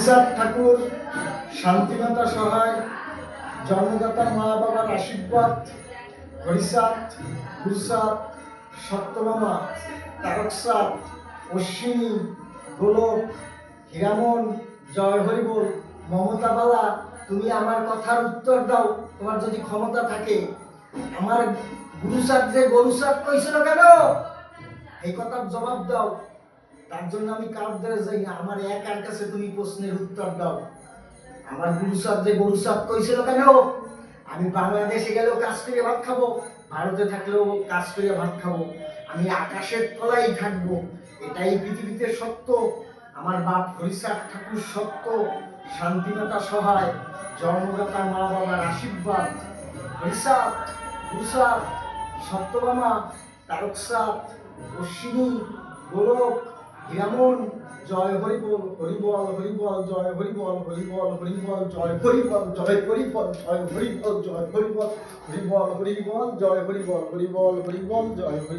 হরিচাঁদ ঠাকুর, শান্তিমাতা সহায়, জন্মদাতা মা বাবার আশীর্বাদ, হরিচাঁদ, গুরুচাঁদ, সত্যভামা, তারকচাঁদ, অশ্বিনী, গোলক, হীরামন, জয় হরিবোল। মমতা বালা, তুমি আমার কথার উত্তর দাও, তোমার যদি ক্ষমতা থাকে। আমার গুরুচাঁদ যে গরুচাঁদ কইছিল কেন, এই কথার জবাব দাও। তার জন্য আমি কাউদের যাই না, আমার একার কাছে তুমি প্রশ্নের উত্তর দাও। আমার গুরুচাঁদ যে গরুচাঁদ কইছিল কেন, আমি বাংলাদেশে গেলেও কাজ করে ভাত খাবো, ভারতে থাকলেও কাজ করে ভাত খাবো, আমি আকাশের তলায় থাকবো, এটাই পৃথিবীতে সত্য। আমার বাপ হরিচাঁদ ঠাকুর সত্য, শান্তিমাতা সহায়, জন্মদাতা মা বাবার আশীর্বাদ। হরিচাঁদ, গুরুচাঁদ, সত্যভামা, তারকচাঁদ, অশ্বিনী, গোলক, হীরামন, জয় হরিবল, হরিবল হরিবল, জয় হরিবল, হরিবল হরিবল, জয় হরিবল, জয় হরিবল, জয় হরিবল, জয় হরিবল, হরিবল হরিবল, জয় হরিবল, হরিবল হরিবল, জয় হরিবল।